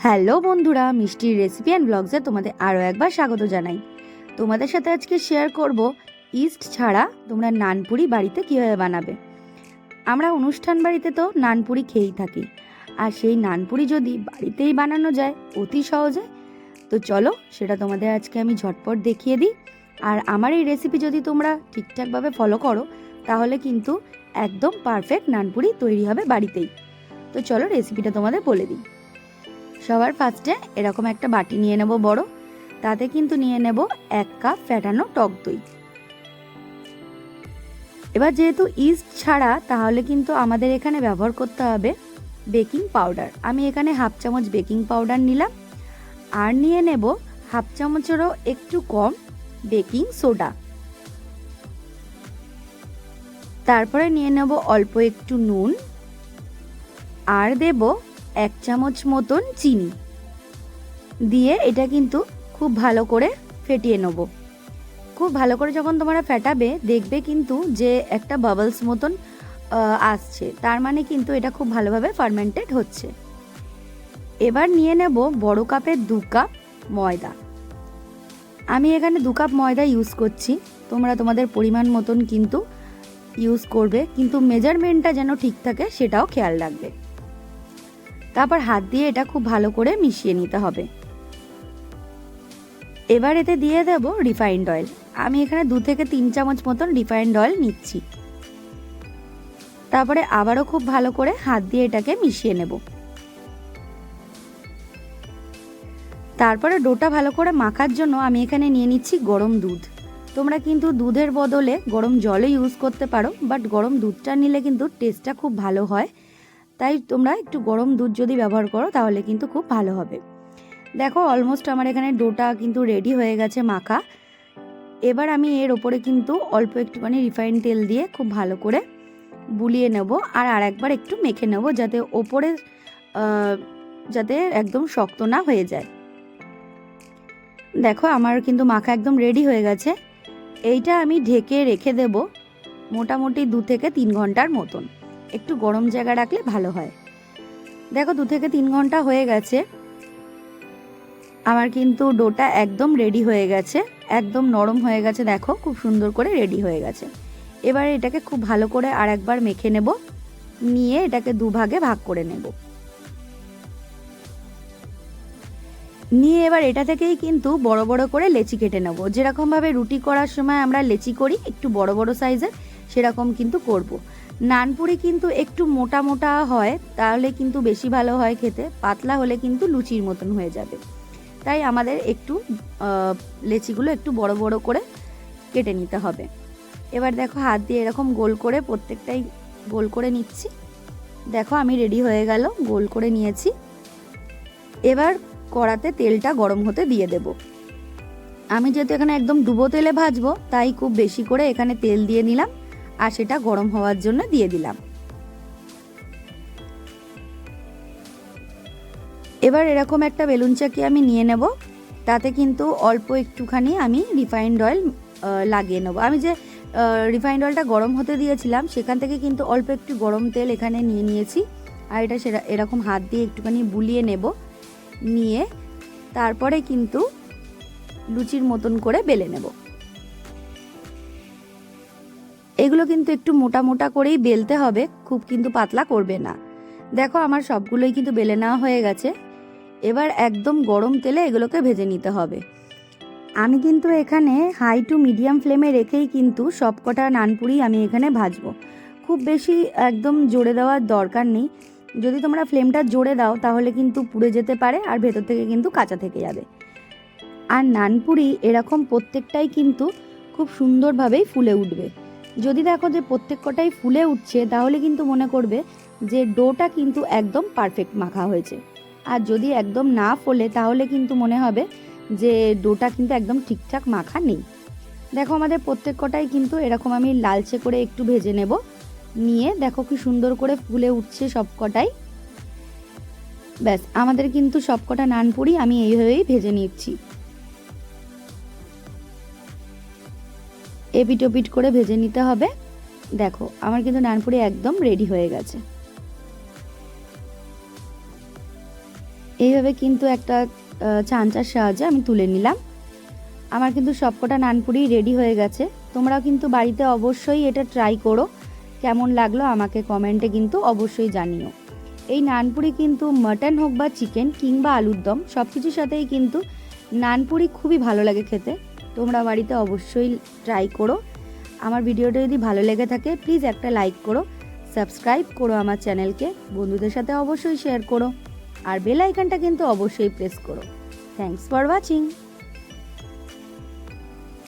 Hello বন্ধুরা, মিষ্টির recipe and ব্লগসে তোমাদের আরও একবার স্বাগত জানাই। তোমাদের সাথে আজকে শেয়ার করব ইস্ট ছাড়া তোমরা নানপুরি বাড়িতে কীভাবে বানাবে। আমরা অনুষ্ঠান বাড়িতে তো নানপুরি খেয়েই থাকি, আর সেই নানপুরি যদি বাড়িতেই বানানো যায় অতি সহজে, তো চলো সেটা তোমাদের আজকে আমি ঝটপট দেখিয়ে দিই। আর আমার এই রেসিপি যদি তোমরা ঠিকঠাকভাবে ফলো করো তাহলে কিন্তু একদম পারফেক্ট নানপুরি তৈরি হবে বাড়িতেই। তো চলো রেসিপিটা তোমাদের বলে দিই। সবার ফার্স্টে এরকম একটা বাটি নিয়ে নেব বড়, তাতে কিন্তু নিয়ে নেব 1 কাপ ফ্যাটানো টক দই। এবার যেহেতু ইস্ট ছাড়া তাহলে কিন্তু আমাদের এখানে ব্যবহার করতে হবে বেকিং পাউডার। আমি এখানে 1/2 চামচ বেকিং পাউডার নিলাম, আর নিয়ে নেব 1/2 চামচেরও একটু কম বেকিং সোডা। তারপরে নিয়ে নেব অল্প একটু নুন, আর দেব 1 চামচ মতন চিনি দিয়ে এটা কিন্তু খুব ভালো করে ফেটিয়ে নেব। খুব ভালো করে যখন তোমরা ফেটাবে দেখবে কিন্তু যে একটা বাবলস মতন আসছে, তার মানে কিন্তু এটা খুব ভালোভাবে ফার্মেন্টেড হচ্ছে। এবার নিয়ে নেব বড় কাপের 2 কাপ ময়দা। আমি এখানে 2 কাপ ময়দা ইউজ করছি, তোমরা তোমাদের পরিমাণ মতন কিন্তু ইউজ করবে, কিন্তু মেজারমেন্টটা যেন ঠিক থাকে সেটাও খেয়াল রাখবে। তারপর হাত দিয়ে এটা খুব ভালো করে মিশিয়ে নিতে হবে। এবার এতে দিয়ে দেব রিফাইন্ড অয়েল। আমি এখানে 2 থেকে 3 চামচ মতন রিফাইন্ড অয়েল নিচ্ছি। তারপরে আবারও খুব ভালো করে হাত দিয়ে এটাকে মিশিয়ে নেব। তারপরে ডোটা ভালো করে মাখার জন্য আমি এখানে নিয়ে নিচ্ছি গরম দুধ। তোমরা কিন্তু দুধের বদলে গরম জলও ইউজ করতে পারো, বাট গরম দুধটা নিলে কিন্তু টেস্টটা খুব ভালো হয়, তাই তোমরা একটু গরম দুধ যদি ব্যবহার করো তাহলে কিন্তু খুব ভালো হবে। দেখো অলমোস্ট আমার এখানে ডোটা কিন্তু রেডি হয়ে গেছে মাখা। এবার আমি এর ওপরে কিন্তু অল্প একটুখানি রিফাইন তেল দিয়ে খুব ভালো করে বুলিয়ে নেব, আর আরেকবার একটু মেখে নেব যাতে ওপরে যাতে একদম শক্ত না হয়ে যায়। দেখো আমার কিন্তু মাখা একদম রেডি হয়ে গেছে। এইটা আমি ঢেকে রেখে দেব মোটামুটি 2 থেকে 3 ঘন্টার মতন। একটু গরম জায়গা রাখলে ভালো হয়। দেখো 2 থেকে 3 ঘন্টা হয়ে গেছে, আমার কিন্তু ডোটা একদম রেডি হয়ে গেছে, একদম নরম হয়ে গেছে। দেখো খুব সুন্দর করে রেডি হয়ে গেছে। এবার এটাকে খুব ভালো করে আর একবার মেখে নেব, নিয়ে এটাকে 2 ভাগে ভাগ করে নেব। নিয়ে এবার এটা থেকেই কিন্তু বড় বড় করে লেচি কেটে নেব। যেরকমভাবে রুটি করার সময় আমরা লেচি করি একটু বড় বড় সাইজের, সেরকম কিন্তু করব। নানপুরি কিন্তু একটু মোটা মোটা হয়, তাহলে কিন্তু বেশি ভালো হয় খেতে, পাতলা হলে কিন্তু লুচির মতন হয়ে যাবে। তাই আমাদের একটু লেচিগুলো একটু বড় বড় করে কেটে নিতে হবে। এবার দেখো হাত দিয়ে এরকম গোল করে প্রত্যেকটাই গোল করে নিচ্ছি। দেখো আমি রেডি হয়ে গেল, গোল করে নিয়েছি। এবার কড়াতে তেলটা গরম হতে দিয়ে দেব। আমি যেহেতু এখানে একদম ডুবো তেলে ভাজবো, তাই খুব বেশি করে এখানে তেল দিয়ে নিলাম, আর সেটা গরম হওয়ার জন্য দিয়ে দিলাম। এবার এরকম একটা বেলুন চাকি আমি নিয়ে নেব, তাতে কিন্তু অল্প একটুখানি আমি রিফাইন্ড অয়েল লাগিয়ে নেব। আমি যে রিফাইন্ড অয়েলটা গরম হতে দিয়েছিলাম সেখান থেকে কিন্তু অল্প একটু গরম তেল এখানে নিয়ে নিয়েছি, আর এটা এরকম হাত দিয়ে একটুখানি বুলিয়ে নেব। নিয়ে তারপরে কিন্তু লুচির মতন করে বেলে নেব। এগুলো কিন্তু একটু মোটা মোটা করেই বেলতে হবে, খুব কিন্তু পাতলা করবে না। দেখো আমার সবগুলোই কিন্তু বেলে নেওয়া হয়ে গেছে। এবার একদম গরম তেলে এগুলোকে ভেজে নিতে হবে। আমি কিন্তু এখানে হাই টু মিডিয়াম ফ্লেমে রেখেই কিন্তু সবকটা নানপুরি আমি এখানে ভাজবো। খুব বেশি একদম জোরে দেওয়ার দরকার নেই। যদি তোমরা ফ্লেমটা জোরে দাও তাহলে কিন্তু পুড়ে যেতে পারে, আর ভেতর থেকে কিন্তু কাঁচা থেকে যাবে। আর নানপুরি এরকম প্রত্যেকটাই কিন্তু খুব সুন্দরভাবেই ফুলে উঠবে। যদি দেখো যে প্রত্যেক কটাই ফুলে উঠছে তাহলে কিন্তু মনে করবে যে ডোটা কিন্তু একদম পারফেক্ট মাখা হয়েছে। আর যদি একদম না ফোলে তাহলে কিন্তু মনে হবে যে ডোটা কিন্তু একদম ঠিকঠাক মাখা নেই। দেখো আমাদের প্রত্যেক কটাই কিন্তু এরকম আমি লালচে করে একটু ভেজে নেব। নিয়ে দেখো কি সুন্দর করে ফুলে উঠছে সব কটাই। ব্যাস আমাদের কিন্তু সবকটা নানপুরি আমি এইভাবেই ভেজে নিচ্ছি। এপিট ওপিট করে ভেজে নিতে হবে। দেখো আমার কিন্তু নানপুরি একদম রেডি হয়ে গেছে। এইভাবে কিন্তু একটা চামচার সাহায্যে আমি তুলে নিলাম। আমার কিন্তু সবকটা নানপুরি রেডি হয়ে গেছে। তোমরাও কিন্তু বাড়িতে অবশ্যই এটা ট্রাই করো, কেমন লাগলো আমাকে কমেন্টে কিন্তু অবশ্যই জানিও। এই নানপুরি কিন্তু মাটন হোক বা চিকেন কিংবা আলুর দম সব কিছুর সাথেই কিন্তু নানপুরি খুবই ভালো লাগে খেতে। তোমরা বাড়িতে অবশ্যই ট্রাই করো। আমার ভিডিওটা যদি ভালো লেগে থাকে প্লিজ একটা লাইক করো, সাবস্ক্রাইব করো আমার চ্যানেলকে, বন্ধুদের সাথে অবশ্যই শেয়ার করো, আর বেল আইকনটা কিন্তু অবশ্যই প্রেস করো। Thanks for watching.